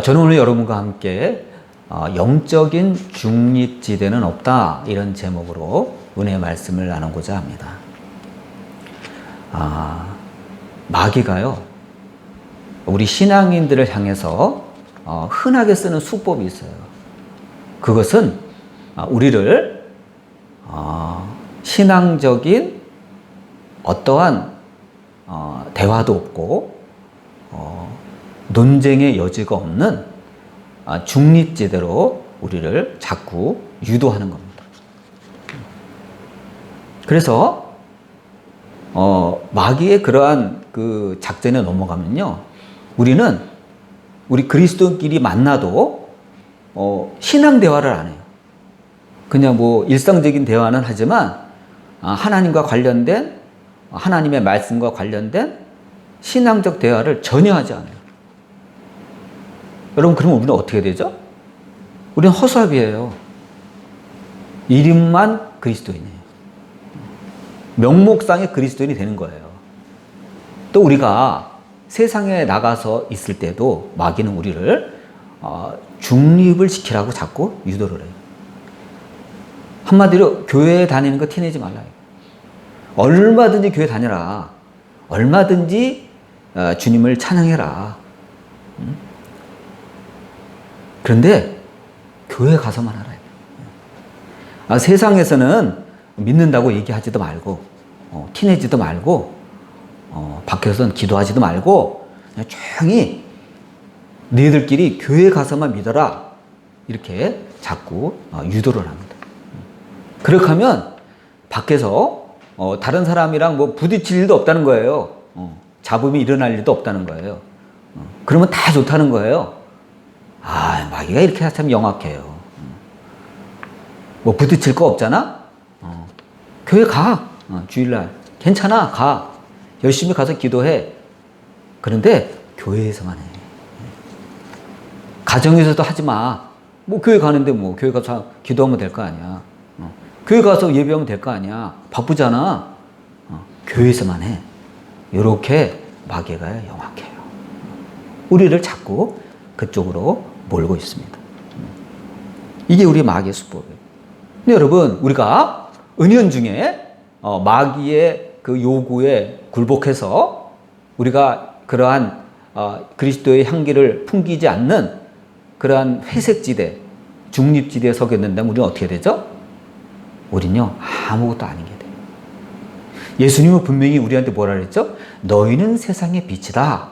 저는 오늘 여러분과 함께 영적인 중립지대는 없다, 이런 제목으로 은혜의 말씀을 나누고자 합니다. 마귀가요, 우리 신앙인들을 향해서 흔하게 쓰는 수법이 있어요. 그것은 우리를 신앙적인 어떠한 대화도 없고 논쟁의 여지가 없는 중립지대로 우리를 자꾸 유도하는 겁니다. 그래서 마귀의 그러한 그 작전에 넘어가면요, 우리 그리스도인끼리 만나도 신앙 대화를 안 해요. 그냥 뭐 일상적인 대화는 하지만 하나님과 관련된, 하나님의 말씀과 관련된 신앙적 대화를 전혀 하지 않아요. 여러분, 그러면 우리는 어떻게 되죠? 우리는 허수아비예요. 이름만 그리스도인이에요. 명목상의 그리스도인이 되는 거예요. 또 우리가 세상에 나가서 있을 때도 마귀는 우리를 중립을 시키라고 자꾸 유도를 해요. 한마디로 교회에 다니는 거 티내지 말라. 얼마든지 교회 다녀라. 얼마든지 주님을 찬양해라. 그런데 교회 가서만 하라. 세상에서는 믿는다고 얘기하지도 말고, 티내지도 말고, 밖에서는 기도하지도 말고, 그냥 조용히 너희들끼리 교회 가서만 믿어라, 이렇게 자꾸 유도를 합니다. 그렇게 하면 밖에서 다른 사람이랑 뭐 부딪힐 일도 없다는 거예요. 잡음이 일어날 일도 없다는 거예요. 그러면 다 좋다는 거예요. 마귀가 이렇게 참 영악해요. 뭐 부딪힐 거 없잖아? 교회 가. 주일날. 괜찮아. 가. 열심히 가서 기도해. 그런데 교회에서만 해. 가정에서도 하지 마. 뭐 교회 가는데 뭐 교회 가서 기도하면 될 거 아니야. 교회 가서 예배하면 될 거 아니야. 바쁘잖아. 교회에서만 해. 이렇게 마귀가 영악해요. 우리를 자꾸 그쪽으로 몰고 있습니다. 이게 우리 마귀의 수법이에요. 근데 여러분, 우리가 은연중에 마귀의 그 요구에 굴복해서 우리가 그러한 그리스도의 향기를 풍기지 않는 그러한 회색지대, 중립지대에 서게 된다면 우리는 어떻게 되죠? 우린요, 아무것도 아닌 게 돼요. 예수님은 분명히 우리한테 뭐라 그랬죠? 너희는 세상의 빛이다.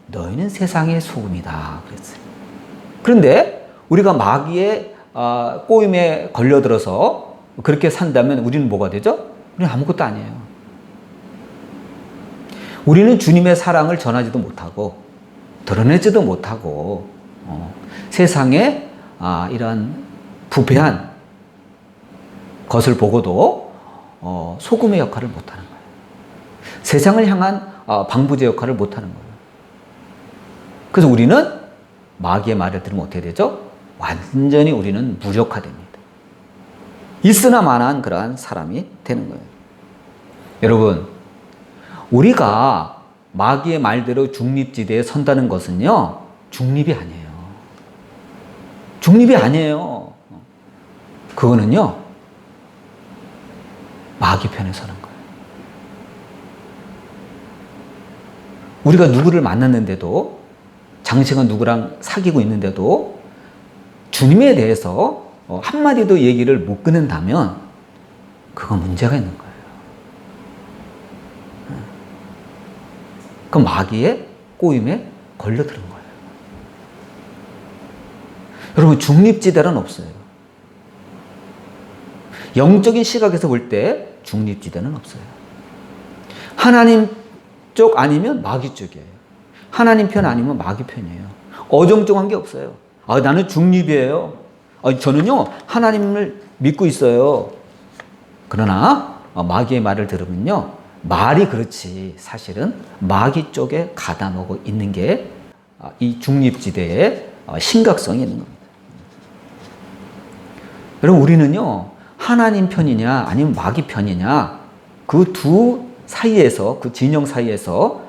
너희는 세상의 소금이다. 그랬어요. 그런데 우리가 마귀의 꼬임에 걸려들어서 그렇게 산다면 우리는 뭐가 되죠? 우리는 아무것도 아니에요. 우리는 주님의 사랑을 전하지도 못하고 드러내지도 못하고 세상에 이런 부패한 것을 보고도 소금의 역할을 못하는 거예요. 세상을 향한 방부제 역할을 못하는 거예요. 그래서 우리는 마귀의 말을 들으면 어떻게 되죠? 완전히 우리는 무력화됩니다. 있으나 마나한 그러한 사람이 되는 거예요. 여러분, 우리가 마귀의 말대로 중립지대에 선다는 것은요, 중립이 아니에요. 중립이 아니에요. 그거는요, 마귀 편에 서는 거예요. 우리가 누구를 만났는데도, 장시간 누구랑 사귀고 있는데도 주님에 대해서 한마디도 얘기를 못 끊는다면 그건 문제가 있는 거예요. 그 마귀의 꼬임에 걸려드는 거예요. 여러분, 중립지대는 없어요. 영적인 시각에서 볼 때 중립지대는 없어요. 하나님 쪽 아니면 마귀 쪽이에요. 하나님 편 아니면 마귀 편이에요. 어정쩡한 게 없어요. 나는 중립이에요. 저는요, 하나님을 믿고 있어요. 그러나 마귀의 말을 들으면요, 말이 그렇지 사실은 마귀 쪽에 가다놓고 있는 게 이 중립지대의 심각성이 있는 겁니다. 여러분, 우리는요, 하나님 편이냐 아니면 마귀 편이냐, 그 두 사이에서, 그 진영 사이에서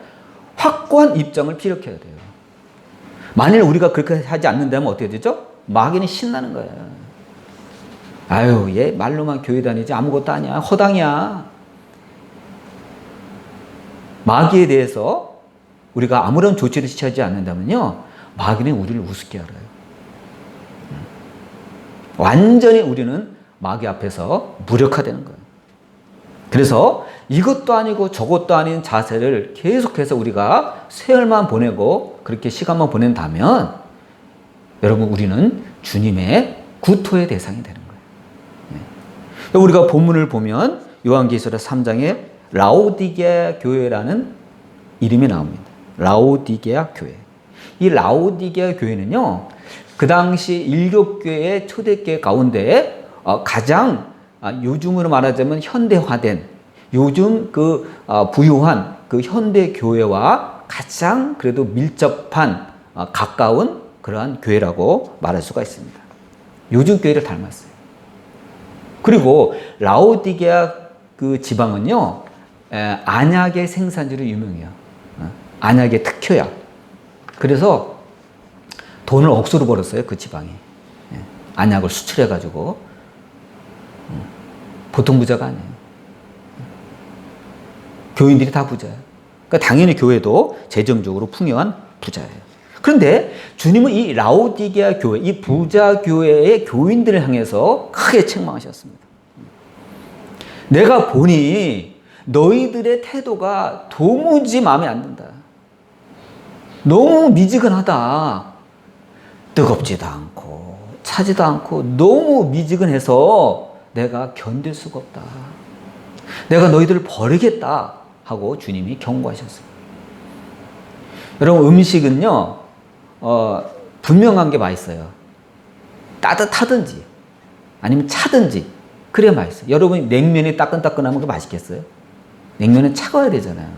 확고한 입장을 피력해야 돼요. 만일 우리가 그렇게 하지 않는다면 어떻게 되죠? 마귀는 신나는 거예요. 아유, 얘 말로만 교회 다니지 아무것도 아니야. 허당이야. 마귀에 대해서 우리가 아무런 조치를 취하지 않는다면요, 마귀는 우리를 우습게 알아요. 완전히 우리는 마귀 앞에서 무력화되는 거예요. 그래서 이것도 아니고 저것도 아닌 자세를 계속해서 우리가 세월만 보내고 그렇게 시간만 보낸다면 여러분, 우리는 주님의 구토의 대상이 되는 거예요. 우리가 본문을 보면 요한계시록 3장에 라오디게아 교회라는 이름이 나옵니다. 라오디게아 교회. 이 라오디게아 교회는요, 그 당시 일곱교회의 초대교회 가운데 가장 요즘으로 말하자면 현대화된, 요즘 그 부유한 그 현대 교회와 가장 그래도 밀접한 가까운 그러한 교회라고 말할 수가 있습니다. 요즘 교회를 닮았어요. 그리고 라오디게아 그 지방은요, 안약의 생산지로 유명해요. 안약의 특효야. 그래서 돈을 억수로 벌었어요, 그 지방이. 안약을 수출해가지고. 보통 부자가 아니에요. 교인들이 다 부자예요. 그러니까 당연히 교회도 재정적으로 풍요한 부자예요. 그런데 주님은 이 라오디게아 교회, 이 부자 교회의 교인들을 향해서 크게 책망하셨습니다. 내가 보니 너희들의 태도가 도무지 마음에 안 든다. 너무 미지근하다. 뜨겁지도 않고 차지도 않고 너무 미지근해서 내가 견딜 수가 없다. 내가 너희들을 버리겠다 하고 주님이 경고하셨습니다. 여러분, 음식은요, 분명한 게 맛있어요. 따뜻하든지 아니면 차든지 그래야 맛있어요. 여러분, 냉면이 따끈따끈하면 그 맛있겠어요? 냉면은 차가워야 되잖아요.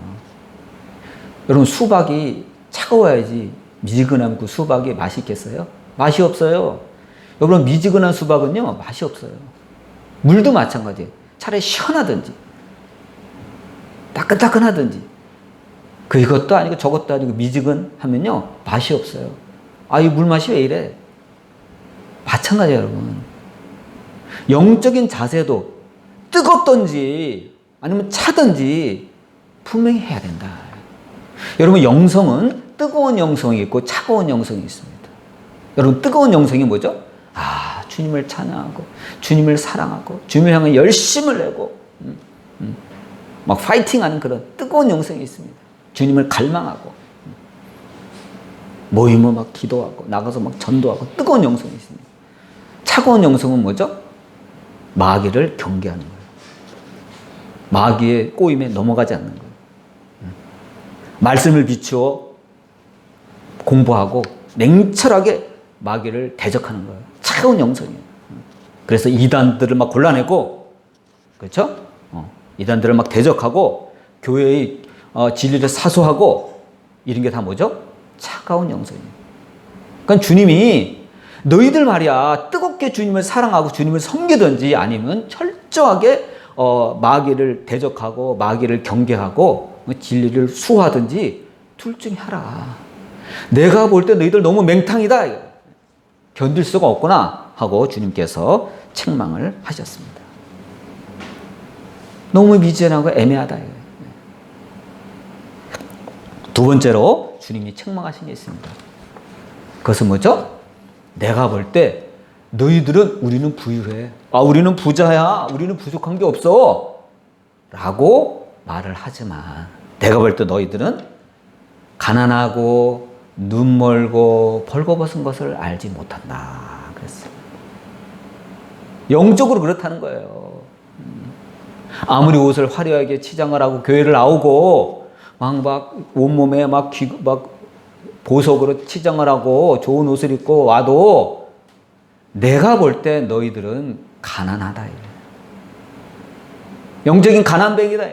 여러분, 수박이 차가워야지 미지근하면 그 수박이 맛있겠어요? 맛이 없어요. 여러분, 미지근한 수박은요, 맛이 없어요. 물도 마찬가지예요. 차라리 시원하든지 따끈따끈하든지, 그 이것도 아니고 저것도 아니고 미지근하면요 맛이 없어요. 아, 이 물맛이 왜 이래? 마찬가지예요, 여러분. 영적인 자세도 뜨겁든지 아니면 차든지 분명히 해야 된다. 여러분, 영성은 뜨거운 영성이 있고 차가운 영성이 있습니다. 여러분, 뜨거운 영성이 뭐죠? 주님을 찬양하고 주님을 사랑하고 주님을 향해 열심을 내고 막 파이팅하는 그런 뜨거운 영성이 있습니다. 주님을 갈망하고 모이면 막 기도하고 나가서 막 전도하고 뜨거운 영성이 있습니다. 차가운 영성은 뭐죠? 마귀를 경계하는 거예요. 마귀의 꼬임에 넘어가지 않는 거예요. 말씀을 비추어 공부하고 냉철하게 마귀를 대적하는 거예요. 차가운 영성이에요. 그래서 이단들을 막 골라내고, 그렇죠? 이단들을 막 대적하고 교회의 진리를 사수하고, 이런 게 다 뭐죠? 차가운 영성이에요. 그러니까 주님이 너희들 말이야 뜨겁게 주님을 사랑하고 주님을 섬기든지 아니면 철저하게 마귀를 대적하고 마귀를 경계하고 진리를 수호하든지 둘 중에 하라. 내가 볼 때 너희들 너무 맹탕이다, 견딜 수가 없구나 하고 주님께서 책망을 하셨습니다. 너무 미지근하고 애매하다. 두 번째로 주님이 책망하신 게 있습니다. 그것은 뭐죠? 내가 볼 때 너희들은 우리는 부유해, 우리는 부자야, 우리는 부족한 게 없어 라고 말을 하지만 내가 볼 때 너희들은 가난하고 눈 멀고 벌거벗은 것을 알지 못한다 그랬어요. 영적으로 그렇다는 거예요. 아무리 옷을 화려하게 치장을 하고 교회를 나오고 막 온몸에 막 보석으로 치장을 하고 좋은 옷을 입고 와도 내가 볼 때 너희들은 가난하다. 영적인 가난뱅이다.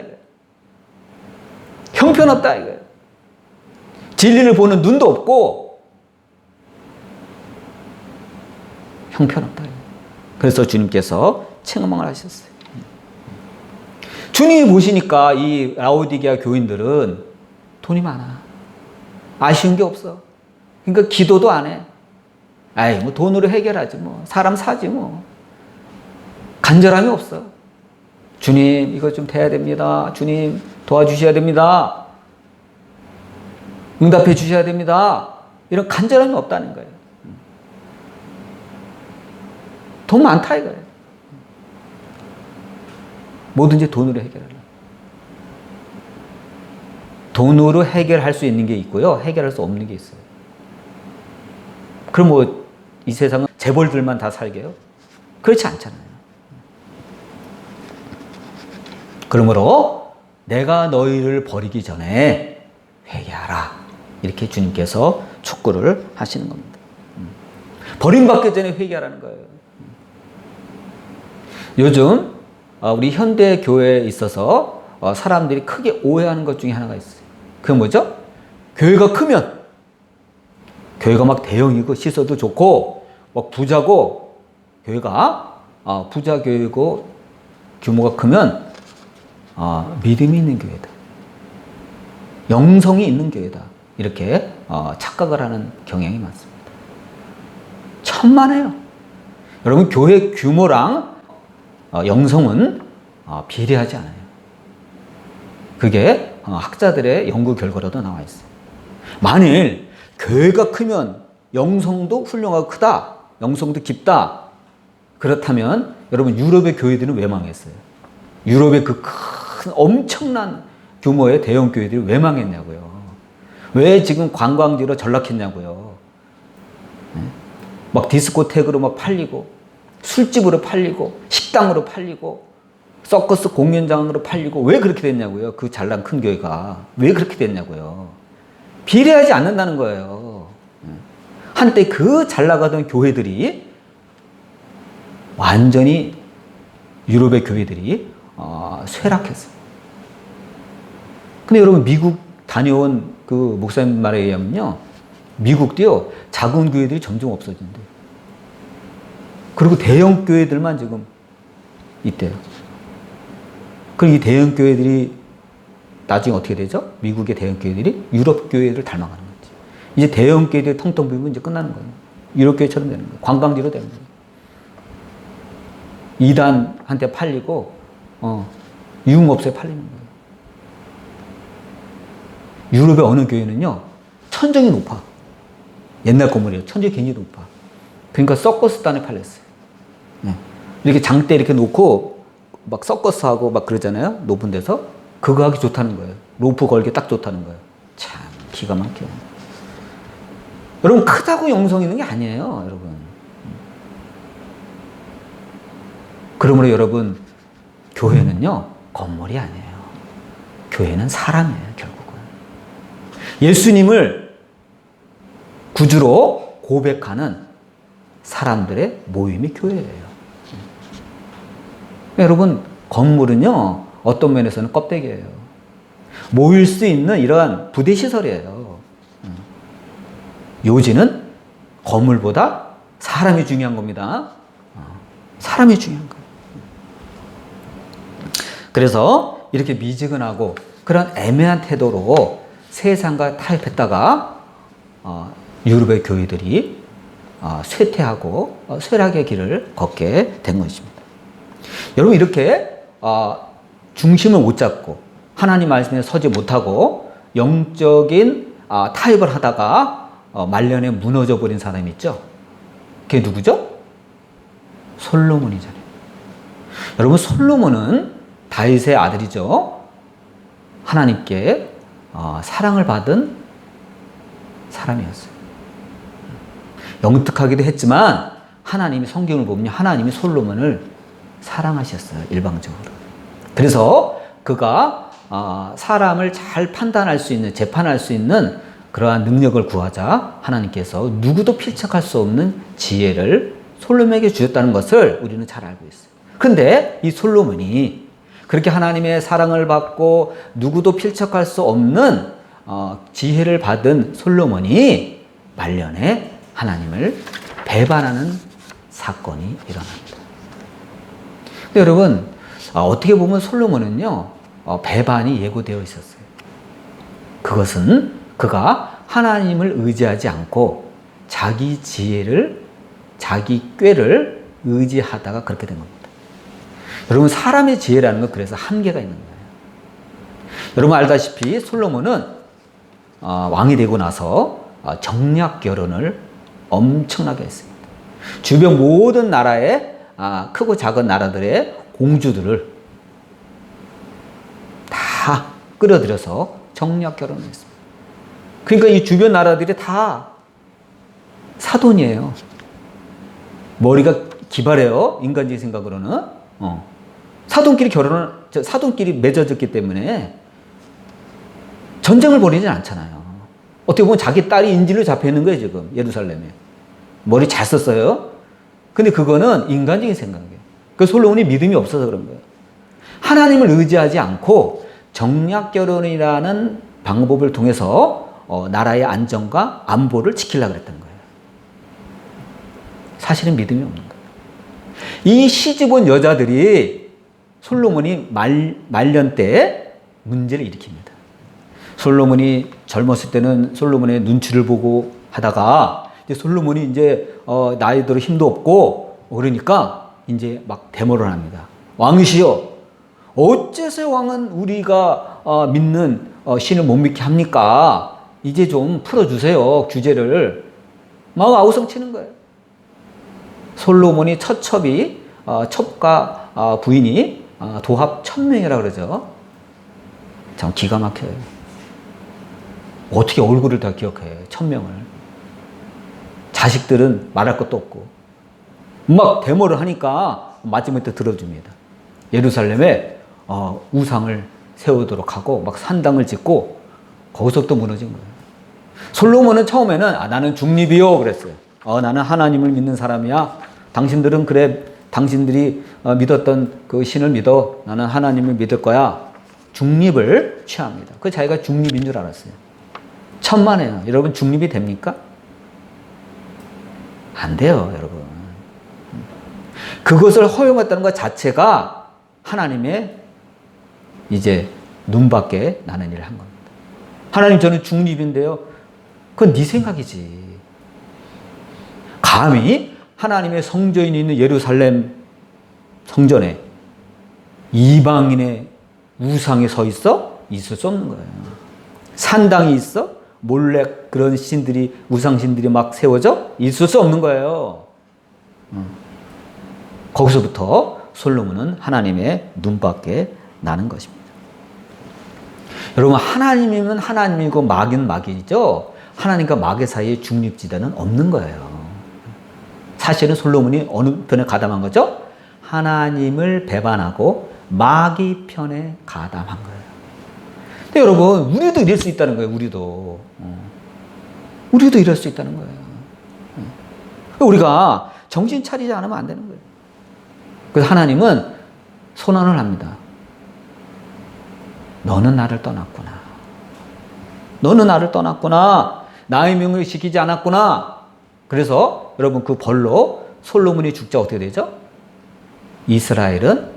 형편없다. 진리를 보는 눈도 없고 형편없다. 그래서 주님께서 책망을 하셨어요. 주님이 보시니까 이 라오디게아 교인들은 돈이 많아. 아쉬운 게 없어. 그러니까 기도도 안 해. 아이, 뭐 돈으로 해결하지 뭐. 사람 사지 뭐. 간절함이 없어. 주님, 이거 좀 돼야 됩니다. 주님, 도와주셔야 됩니다. 응답해 주셔야 됩니다. 이런 간절함이 없다는 거예요. 돈 많다 이거예요. 뭐든지 돈으로 해결하려. 돈으로 해결할 수 있는 게 있고요. 해결할 수 없는 게 있어요. 그럼 뭐 이 세상은 재벌들만 다 살게요? 그렇지 않잖아요. 그러므로 내가 너희를 버리기 전에 회개하라. 이렇게 주님께서 촉구를 하시는 겁니다. 버림받기 전에 회개하라는 거예요. 요즘 우리 현대 교회에 있어서 사람들이 크게 오해하는 것 중에 하나가 있어요. 그게 뭐죠? 교회가 크면 교회가 막 대형이고 시설도 좋고 막 부자고 교회가 부자 교회고 규모가 크면 믿음이 있는 교회다. 영성이 있는 교회다. 이렇게 착각을 하는 경향이 많습니다. 천만에요. 여러분 교회 규모랑 영성은 비례하지 않아요. 그게 학자들의 연구 결과로도 나와 있어요. 만일 교회가 크면 영성도 훌륭하고 크다. 영성도 깊다. 그렇다면 여러분 유럽의 교회들은 왜 망했어요? 유럽의 그 큰 엄청난 규모의 대형 교회들이 왜 망했냐고요. 왜 지금 관광지로 전락했냐고요. 막 디스코텍으로 막 팔리고 술집으로 팔리고 식당으로 팔리고 서커스 공연장으로 팔리고 왜 그렇게 됐냐고요. 그 잘난 큰 교회가 왜 그렇게 됐냐고요. 비례하지 않는다는 거예요. 한때 그 잘 나가던 교회들이 완전히 유럽의 교회들이 쇠락했어요. 근데 여러분 미국 다녀온 그 목사님 말에 의하면요, 미국도요 작은 교회들이 점점 없어진대요. 그리고 대형 교회들만 지금 있대요. 그리고 이 대형 교회들이 나중에 어떻게 되죠? 미국의 대형 교회들이 유럽 교회를 닮아가는 거지. 이제 대형 교회들이 텅텅 비면 이제 끝나는 거예요. 유럽 교회처럼 되는 거예요. 관광지로 되는 거예요. 이단한테 팔리고 유흥업소에 팔리는 거예요. 유럽의 어느 교회는요 천정이 높아. 옛날 건물이에요. 천정이 굉장히 높아. 그러니까 서커스단에 팔렸어요. 이렇게 장대 이렇게 놓고 막 서커스하고 막 그러잖아요. 높은 데서. 그거 하기 좋다는 거예요. 로프 걸기 딱 좋다는 거예요. 참 기가 막혀. 여러분 크다고 영성 있는 게 아니에요. 여러분. 그러므로 여러분 교회는요 건물이 아니에요. 교회는 사람이에요. 결국은. 예수님을 구주로 고백하는 사람들의 모임이 교회예요. 여러분 건물은요 어떤 면에서는 껍데기예요. 모일 수 있는 이러한 부대 시설이에요. 요지는 건물보다 사람이 중요한 겁니다. 사람이 중요한 거예요. 그래서 이렇게 미지근하고 그런 애매한 태도로 세상과 타협했다가 유럽의 교회들이 쇠퇴하고 쇠락의 길을 걷게 된 것입니다. 여러분 이렇게 중심을 못 잡고 하나님 말씀에 서지 못하고 영적인 타협을 하다가 말년에 무너져 버린 사람이 있죠. 그게 누구죠? 솔로몬이잖아요. 여러분 솔로몬은 다윗의 아들이죠. 하나님께 사랑을 받은 사람이었어요. 영특하기도 했지만 하나님이 성경을 보면 하나님이 솔로몬을 사랑하셨어요. 일방적으로. 그래서 그가 사람을 잘 판단할 수 있는, 재판할 수 있는 그러한 능력을 구하자 하나님께서 누구도 필적할 수 없는 지혜를 솔로몬에게 주셨다는 것을 우리는 잘 알고 있어요. 그런데 이 솔로몬이 그렇게 하나님의 사랑을 받고 누구도 필적할 수 없는 지혜를 받은 솔로몬이 말년에 하나님을 배반하는 사건이 일어납니다. 근데 여러분 어떻게 보면 솔로몬은요 배반이 예고되어 있었어요. 그것은 그가 하나님을 의지하지 않고 자기 지혜를, 자기 꾀를 의지하다가 그렇게 된 겁니다. 여러분, 사람의 지혜라는 건 그래서 한계가 있는 거예요. 여러분 알다시피 솔로몬은 왕이 되고 나서 정략 결혼을 엄청나게 했습니다. 주변 모든 나라의 크고 작은 나라들의 공주들을 다 끌어들여서 정략 결혼을 했습니다. 그러니까 이 주변 나라들이 다 사돈이에요. 머리가 기발해요. 인간적인 생각으로는. 사돈끼리 맺어졌기 때문에 전쟁을 벌이진 않잖아요. 어떻게 보면 자기 딸이 인질로 잡혀 있는 거예요, 지금. 예루살렘에. 머리 잘 썼어요. 근데 그거는 인간적인 생각이에요. 그 솔로몬이 믿음이 없어서 그런 거예요. 하나님을 의지하지 않고 정략 결혼이라는 방법을 통해서 나라의 안정과 안보를 지키려고 했던 거예요. 사실은 믿음이 없는 거예요. 이 시집 온 여자들이 솔로몬이 말년 때에 문제를 일으킵니다. 솔로몬이 젊었을 때는 솔로몬의 눈치를 보고 하다가 이제 솔로몬이 이제 나이 들어 힘도 없고 그러니까 이제 막 데모를 합니다. 왕이시여, 어째서 왕은 우리가 믿는 신을 못 믿게 합니까? 이제 좀 풀어주세요, 규제를. 막 아우성치는 거예요. 솔로몬이 첫 첩이 첩과 부인이 도합 1000명이라고 그러죠. 참 기가 막혀요. 어떻게 얼굴을 다 기억해, 1000명을. 자식들은 말할 것도 없고 막 데모를 하니까 마지막에 들어줍니다. 예루살렘에 우상을 세우도록 하고 막 산당을 짓고 거기서부터 무너진 거예요. 솔로몬은 처음에는 나는 중립이요 그랬어요. 나는 하나님을 믿는 사람이야. 당신들은 그래, 당신들이 믿었던 그 신을 믿어. 나는 하나님을 믿을 거야. 중립을 취합니다. 그 자기가 중립인 줄 알았어요. 천만에요. 여러분, 중립이 됩니까? 안 돼요, 여러분. 그것을 허용했다는 것 자체가 하나님의 이제 눈밖에 나는 일을 한 겁니다. 하나님, 저는 중립인데요. 그건 네 생각이지. 감히 하나님의 성전이 있는 예루살렘 성전에 이방인의 우상이 서 있어? 있을 수 없는 거예요. 산당이 있어? 몰래 그런 신들이, 우상신들이 막 세워져? 있을 수 없는 거예요. 거기서부터 솔로몬은 하나님의 눈밖에 나는 것입니다. 여러분, 하나님이면 하나님이고 마귀는 마귀죠. 하나님과 마귀 사이에 중립지대는 없는 거예요. 사실은 솔로몬이 어느 편에 가담한 거죠? 하나님을 배반하고 마귀 편에 가담한 거예요. 근데 여러분, 우리도 이럴 수 있다는 거예요. 우리도 이럴 수 있다는 거예요. 우리가 정신 차리지 않으면 안 되는 거예요. 그래서 하나님은 선언을 합니다. 너는 나를 떠났구나. 너는 나를 떠났구나. 나의 명을 지키지 않았구나. 그래서 여러분, 그 벌로 솔로몬이 죽자 어떻게 되죠? 이스라엘은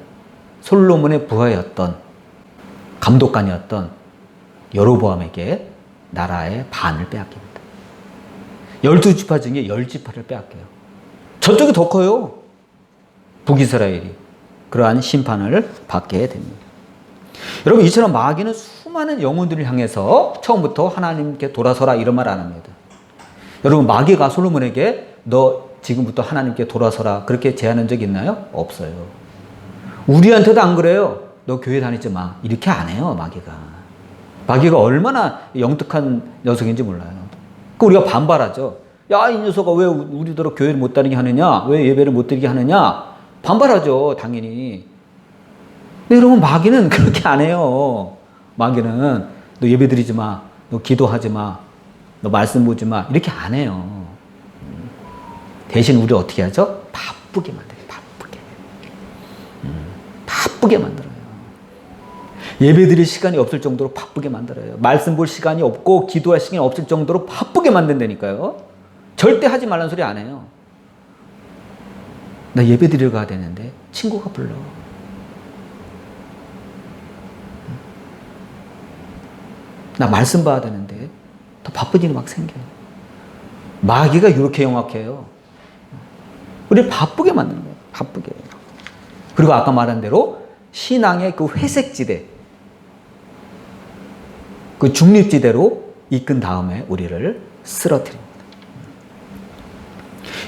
솔로몬의 부하였던, 감독관이었던 여로보암에게 나라의 반을 빼앗깁니다. 12지파 중에 10지파를 빼앗겨요. 저쪽이 더 커요. 북이스라엘이. 그러한 심판을 받게 됩니다. 여러분, 이처럼 마귀는 수많은 영혼들을 향해서 처음부터 하나님께 돌아서라 이런 말 안 합니다. 여러분, 마귀가 솔로몬에게 너 지금부터 하나님께 돌아서라 그렇게 제안한 적 있나요? 없어요. 우리한테도 안 그래요. 너 교회 다니지 마. 이렇게 안 해요, 마귀가. 마귀가 얼마나 영특한 녀석인지 몰라요. 그 우리가 반발하죠. 야, 이 녀석아 왜 우리더러 교회를 못 다니게 하느냐? 왜 예배를 못 드리게 하느냐? 반발하죠, 당연히. 근데 여러분, 마귀는 그렇게 안 해요. 마귀는 너 예배 드리지 마. 너 기도하지 마. 너 말씀 보지 마. 이렇게 안 해요. 대신 우리 어떻게 하죠? 바쁘게 만들어요. 바쁘게 만들어요. 예배 드릴 시간이 없을 정도로 바쁘게 만들어요. 말씀 볼 시간이 없고 기도할 시간이 없을 정도로 바쁘게 만든다니까요. 절대 하지 말라는 소리 안 해요. 나 예배 드리러 가야 되는데 친구가 불러. 나 말씀 봐야 되는데 더 바쁜 일이 막 생겨요. 마귀가 이렇게 영악해요. 우리를 바쁘게 만드는 거예요. 바쁘게. 그리고 아까 말한 대로 신앙의 그 회색지대, 그 중립지대로 이끈 다음에 우리를 쓰러뜨립니다.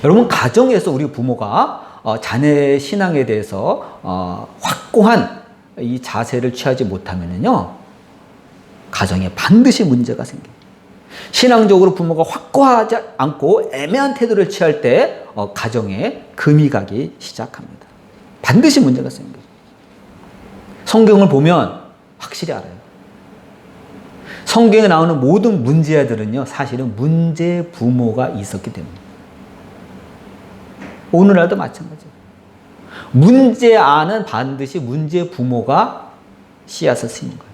여러분, 가정에서 우리 부모가 자녀의 신앙에 대해서 확고한 이 자세를 취하지 못하면요, 가정에 반드시 문제가 생겨요. 신앙적으로 부모가 확고하지 않고 애매한 태도를 취할 때 가정에 금이 가기 시작합니다. 반드시 문제가 생겨요. 성경을 보면 확실히 알아요. 성경에 나오는 모든 문제아들은요, 사실은 문제 부모가 있었기 때문에. 오늘날도 마찬가지예요. 문제아는 반드시 문제 부모가 씨앗을 심은 거예요.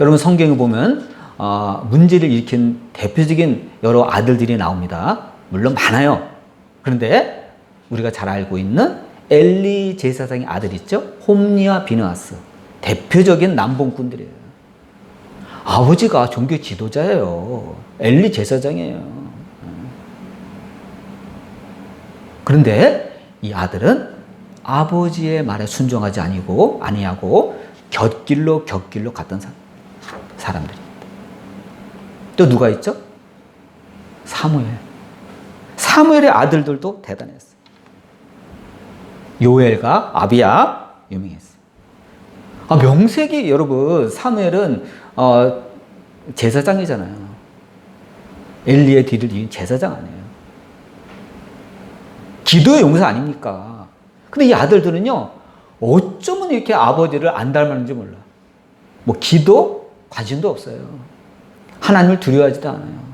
여러분, 성경에 보면 문제를 일으킨 대표적인 여러 아들들이 나옵니다. 물론 많아요. 그런데 우리가 잘 알고 있는 엘리 제사장의 아들 있죠? 홈리와 비느하스. 대표적인 남봉꾼들이에요. 아버지가 종교 지도자예요. 엘리 제사장이에요. 그런데 이 아들은 아버지의 말에 순종하지 아니하고 곁길로 갔던 사람들입니다. 또 누가 있죠? 사무엘의 아들들도 대단했어요. 요엘과 아비야 유명했어요. 명색이, 여러분, 사무엘은 제사장이잖아요. 엘리의 뒤를 이은 제사장 아니에요. 기도의 용사 아닙니까? 근데 이 아들들은요, 어쩌면 이렇게 아버지를 안 닮았는지 몰라. 뭐 기도 관심도 없어요. 하나님을 두려워하지도 않아요.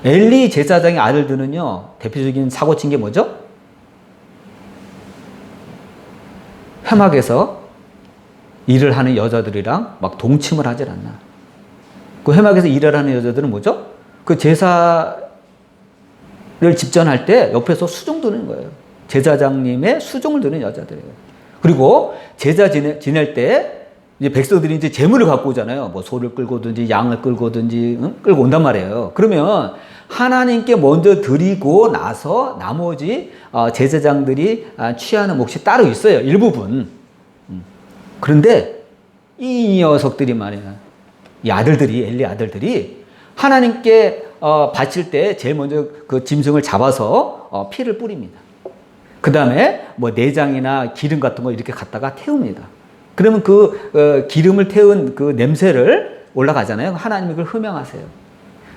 엘리 제사장의 아들들은요, 대표적인 사고 친 게 뭐죠? 회막에서 일을 하는 여자들이랑 막 동침을 하질 않나. 그 회막에서 일을 하는 여자들은 뭐죠? 그 제사를 집전할 때 옆에서 수종 드는 거예요. 제사장님의 수종을 드는 여자들이에요. 그리고 제사 지낼 때 이제 백성들이 이제 재물을 갖고 오잖아요. 뭐 소를 끌고든지 양을 끌고든지 끌고 온단 말이에요. 그러면 하나님께 먼저 드리고 나서 나머지 제사장들이 취하는 몫이 따로 있어요. 일부분. 그런데 이 녀석들이 말이야, 이 아들들이, 엘리 아들들이 하나님께 바칠 때 제일 먼저 그 짐승을 잡아서 피를 뿌립니다. 그 다음에 뭐 내장이나 기름 같은 거 이렇게 갖다가 태웁니다. 그러면 그 기름을 태운 그 냄새를 올라가잖아요. 하나님이 그걸 흠양하세요.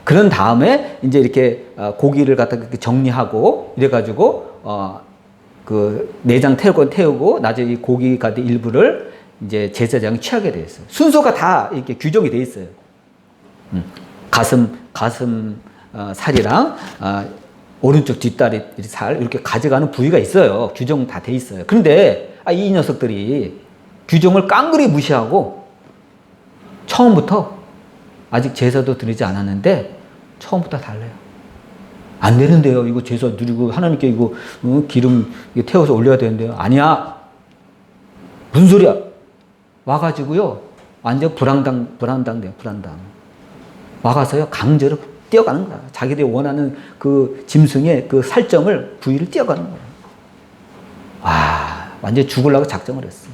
그런 다음에 이제 이렇게 고기를 갖다가 이렇게 정리하고 이래가지고 그 내장 태우고 나중에 이 고기 같은 일부를 이제 제사장이 취하게 돼 있어요. 순서가 다 이렇게 규정이 돼 있어요. 가슴 살이랑 오른쪽 뒷다리 살 이렇게 가져가는 부위가 있어요. 규정 다 돼 있어요. 그런데 이 녀석들이 규정을 깡그리 무시하고 처음부터 아직 제사도 드리지 않았는데 처음부터 달래요. 안 되는데요. 이거 제사 드리고 하나님께 이거 기름 태워서 올려야 되는데요. 아니야. 무슨 소리야? 와가지고요. 완전 불안당돼요. 와가서요. 강제로 뛰어가는 거야. 자기들이 원하는 그 짐승의 그 살점을 부위를 뛰어가는 거예요. 와, 완전 죽으려고 작정을 했어.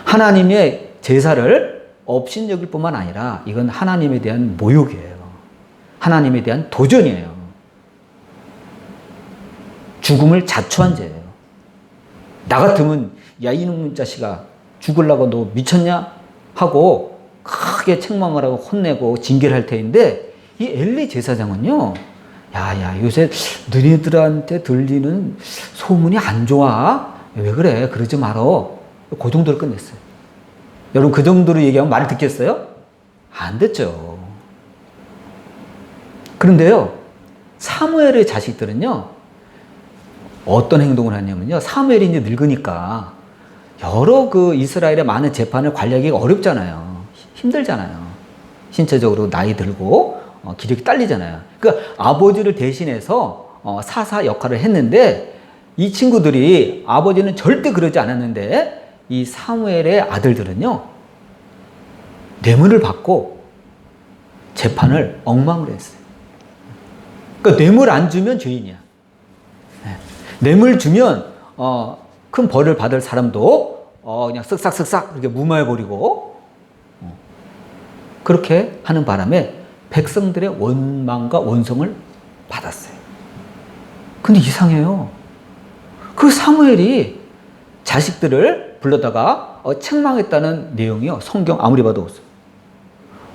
하나님의 제사를 업신여길 뿐만 아니라 이건 하나님에 대한 모욕이에요. 하나님에 대한 도전이에요. 죽음을 자초한 죄예요. 나 같으면 야 이놈 자식아 죽으려고 너 미쳤냐? 하고 크게 책망을 하고 혼내고 징계를 할 테인데 이 엘리 제사장은요. 야 요새 너희들한테 들리는 소문이 안 좋아. 왜 그래? 그러지 말어. 그 정도로 끝냈어요. 여러분 그 정도로 얘기하면 말을 듣겠어요? 안 듣죠. 그런데요. 사무엘의 자식들은요. 어떤 행동을 하냐면요. 사무엘이 이제 늙으니까 여러 그 이스라엘의 많은 재판을 관리하기가 어렵잖아요. 힘들잖아요. 신체적으로 나이 들고 기력이 딸리잖아요. 그러니까 아버지를 대신해서 사사 역할을 했는데 이 친구들이 아버지는 절대 그러지 않았는데 이 사무엘의 아들들은요. 뇌물을 받고 재판을 엉망으로 했어요. 그러니까 뇌물 안 주면 죄인이야. 뇌물 주면 큰 벌을 받을 사람도 그냥 쓱싹쓱싹 이렇게 무마해버리고 그렇게 하는 바람에 백성들의 원망과 원성을 받았어요. 근데 이상해요. 그 사무엘이 자식들을 불러다가 책망했다는 내용이요. 성경 아무리 봐도 없어요.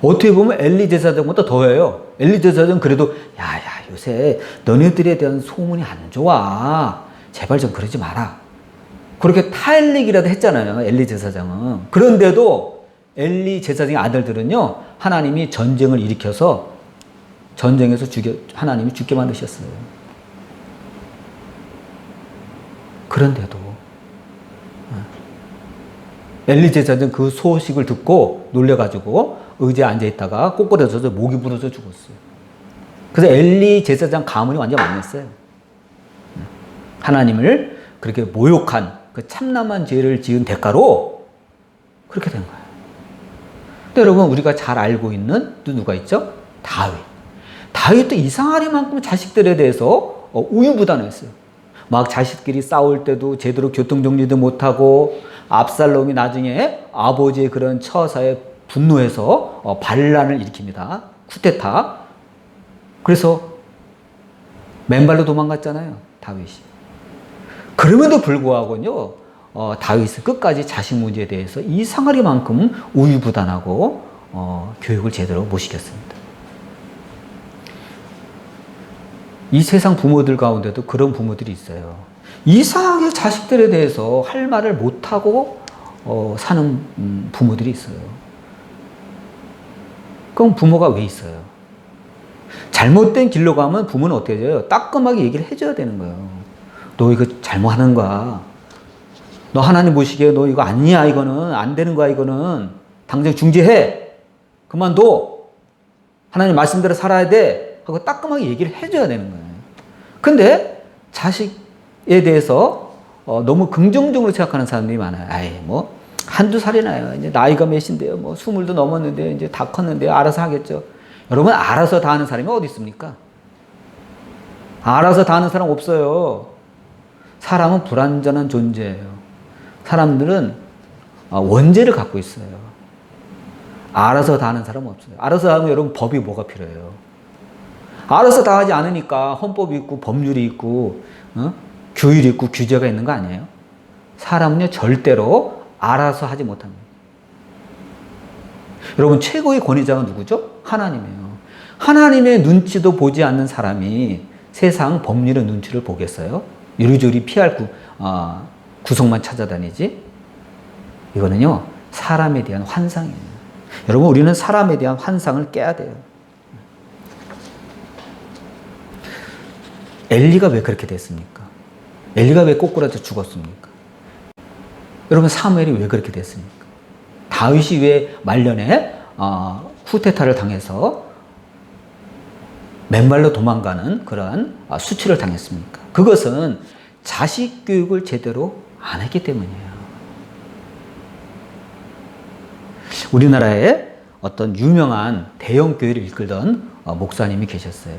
어떻게 보면 엘리 제사장보다 더해요. 엘리 제사장 그래도 야야 요새 너네들에 대한 소문이 안 좋아. 제발 좀 그러지 마라. 그렇게 타일릭이라도 했잖아요. 엘리 제사장은. 그런데도 엘리 제사장의 아들들은요. 하나님이 전쟁을 일으켜서 전쟁에서 하나님이 죽게 만드셨어요. 그런데도 엘리 제사장 그 소식을 듣고 놀래가지고 의자에 앉아있다가 꼬꾸라져서 목이 부러져 죽었어요. 그래서 엘리 제사장 가문이 완전 망했어요. 하나님을 그렇게 모욕한 그 참남한 죄를 지은 대가로 그렇게 된 거예요. 근데 여러분 우리가 잘 알고 있는 또 누가 있죠? 다윗. 다윗도 이상하리만큼 자식들에 대해서 우유부단했어요. 막 자식끼리 싸울 때도 제대로 교통정리도 못하고 압살롬이 나중에 아버지의 그런 처사에 분노해서 반란을 일으킵니다. 쿠데타. 그래서 맨발로 도망갔잖아요. 다윗이. 그럼에도 불구하고요. 다윗은 끝까지 자식 문제에 대해서 이상하리만큼 우유부단하고 교육을 제대로 못 시켰습니다. 이 세상 부모들 가운데도 그런 부모들이 있어요. 이상하게 자식들에 대해서 할 말을 못하고 사는 부모들이 있어요. 그럼 부모가 왜 있어요? 잘못된 길로 가면 부모는 어떻게 해줘요? 따끔하게 얘기를 해줘야 되는 거예요. 너 이거 잘못하는 거야. 너 하나님 보시기에 너 이거 아니야. 이거는 안 되는 거야. 이거는 당장 중지해. 그만둬. 하나님 말씀대로 살아야 돼. 하고 따끔하게 얘기를 해줘야 되는 거예요. 근데 자식에 대해서 너무 긍정적으로 생각하는 사람들이 많아요. 아이 뭐 한두 살이 나요. 이제 나이가 몇인데요. 뭐 20도 넘었는데요. 이제 다 컸는데요. 알아서 하겠죠. 여러분 알아서 다 하는 사람이 어디 있습니까? 알아서 다 하는 사람 없어요. 사람은 불완전한 존재예요. 사람들은 원죄를 갖고 있어요. 알아서 다 하는 사람은 없어요. 알아서 하면 여러분 법이 뭐가 필요해요? 알아서 다 하지 않으니까 헌법이 있고 법률이 있고 규율이 있고 규제가 있는 거 아니에요? 사람은요 절대로 알아서 하지 못합니다. 여러분 최고의 권위자가 누구죠? 하나님이에요. 하나님의 눈치도 보지 않는 사람이 세상 법률의 눈치를 보겠어요? 요리조리 피할 구석만 찾아다니지? 이거는요 사람에 대한 환상이에요. 여러분 우리는 사람에 대한 환상을 깨야 돼요. 엘리가 왜 그렇게 됐습니까? 엘리가 왜 꼬꾸라져 죽었습니까? 여러분 사무엘이 왜 그렇게 됐습니까? 다윗이 왜 말년에 쿠데타를 당해서 맨발로 도망가는 그러한 수치를 당했습니까? 그것은 자식 교육을 제대로 안 했기 때문이에요. 우리나라에 어떤 유명한 대형 교회를 이끌던 목사님이 계셨어요.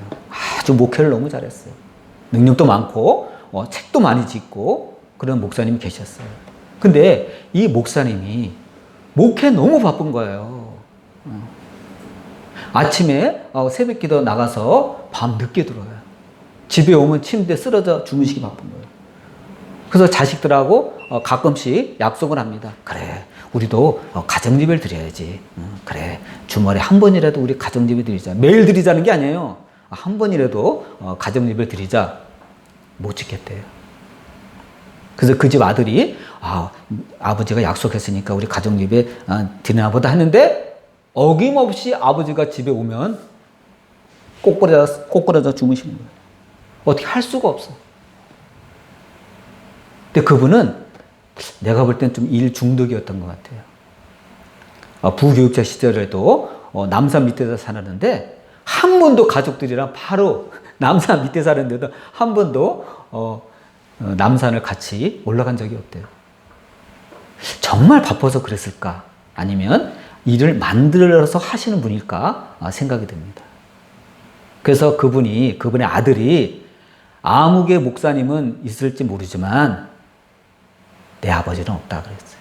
아주 목회를 너무 잘했어요. 능력도 많고 책도 많이 짓고 그런 목사님이 계셨어요. 근데 이 목사님이 목회 너무 바쁜 거예요. 아침에 새벽 기도 나가서 밤 늦게 들어와요. 집에 오면 침대에 쓰러져 주무시기 바쁜 거예요. 그래서 자식들하고 가끔씩 약속을 합니다. 그래, 우리도 가정예배를 드려야지. 그래, 주말에 한 번이라도 우리 가정예배 드리자. 매일 드리자는 게 아니에요. 한 번이라도 가정예배를 드리자. 못 지켰대요. 그래서 그 집 아들이 아버지가 약속했으니까 우리 가정예배 드리나 보다 했는데 어김없이 아버지가 집에 오면 꼬꾸라져 주무시는 거예요. 어떻게 할 수가 없어. 근데 그분은 내가 볼 땐 좀 일 중독이었던 것 같아요. 부교육자 시절에도 남산 밑에서 살았는데 한 번도 가족들이랑 바로 남산 밑에 사는데도 한 번도 남산을 같이 올라간 적이 없대요. 정말 바빠서 그랬을까? 아니면 일을 만들어서 하시는 분일까 생각이 듭니다. 그래서 그분의 아들이 아무개 목사님은 있을지 모르지만 내 아버지는 없다 그랬어요.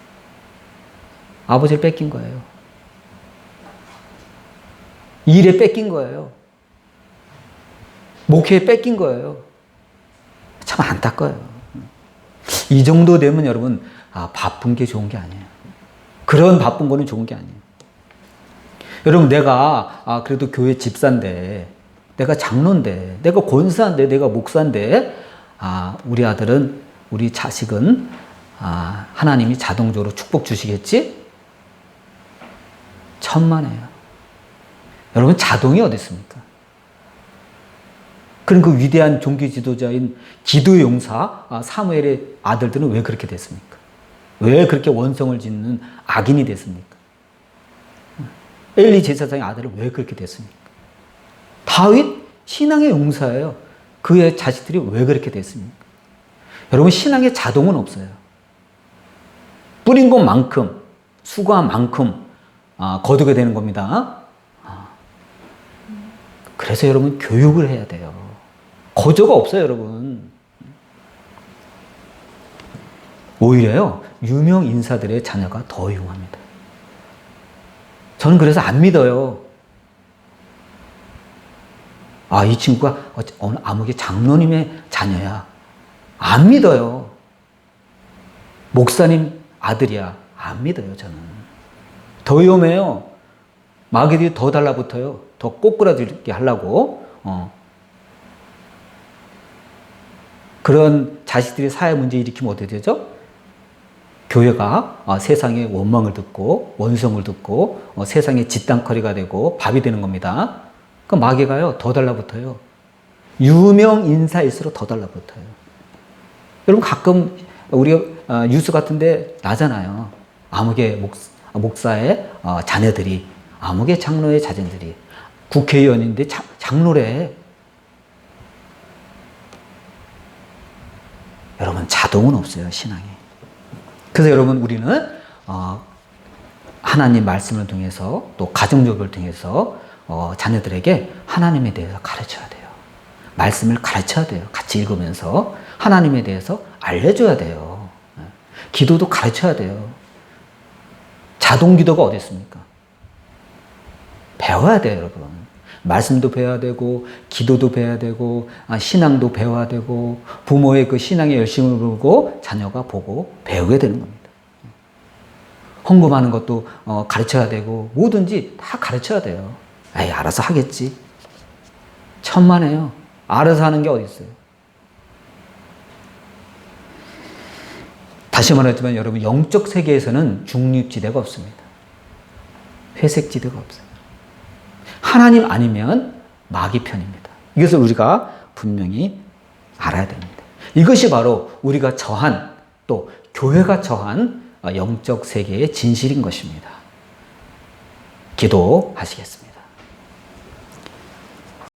아버지를 뺏긴 거예요. 일에 뺏긴 거예요. 목회에 뺏긴 거예요. 참 안타까워요. 이 정도 되면 여러분, 바쁜 게 좋은 게 아니에요. 그런 바쁜 거는 좋은 게 아니에요. 여러분, 내가 그래도 교회 집사인데, 내가 장로인데, 내가 권사인데, 내가 목사인데, 우리 아들은, 우리 자식은 하나님이 자동적으로 축복 주시겠지? 천만에요. 여러분, 자동이 어디 있습니까? 그럼 그 위대한 종교 지도자인 기도 용사 사무엘의 아들들은 왜 그렇게 됐습니까? 왜 그렇게 원성을 짓는 악인이 됐습니까? 엘리 제사장의 아들은 왜 그렇게 됐습니까? 다윗 신앙의 용사예요. 그의 자식들이 왜 그렇게 됐습니까? 여러분, 신앙의 자동은 없어요. 뿌린 것만큼, 수고한 만큼 거두게 되는 겁니다. 그래서 여러분, 교육을 해야 돼요. 거저가 없어요, 여러분. 오히려요, 유명 인사들의 자녀가 더 흉합니다. 저는 그래서 안 믿어요. 이 친구가 어느 아무개 장로님의 자녀야. 안 믿어요. 목사님 아들이야. 안 믿어요, 저는. 더 위험해요. 마귀들이 더 달라붙어요. 더 꼬꾸라들게 하려고. 그런 자식들이 사회 문제 일으키면 어떻게 되죠? 교회가 세상의 원망을 듣고 원성을 듣고 세상의 집단커리가 되고 밥이 되는 겁니다. 그 마귀가요 더 달라붙어요. 유명 인사일수록 더 달라붙어요. 여러분, 가끔 우리가 뉴스 같은데 나잖아요. 아무개 목사의 자녀들이, 아무개 장로의 자녀들이 국회의원인데 장로래. 여러분, 자동은 없어요, 신앙에. 그래서 여러분, 우리는 하나님 말씀을 통해서 또 가정교육을 통해서 자녀들에게 하나님에 대해서 가르쳐야 돼요. 말씀을 가르쳐야 돼요. 같이 읽으면서 하나님에 대해서 알려줘야 돼요. 기도도 가르쳐야 돼요. 자동 기도가 어디 있습니까? 배워야 돼요, 여러분. 말씀도 배워야 되고, 기도도 배워야 되고, 신앙도 배워야 되고, 부모의 그 신앙의 열심을 보고 자녀가 보고 배우게 되는 겁니다. 헌금하는 것도 가르쳐야 되고, 뭐든지 다 가르쳐야 돼요. 알아서 하겠지. 천만에요. 알아서 하는 게 어디 있어요? 다시 말하지만 여러분, 영적 세계에서는 중립지대가 없습니다. 회색지대가 없어요. 하나님 아니면 마귀 편입니다. 이것을 우리가 분명히 알아야 됩니다. 이것이 바로 우리가 처한, 또 교회가 처한 영적 세계의 진실인 것입니다. 기도하시겠습니다.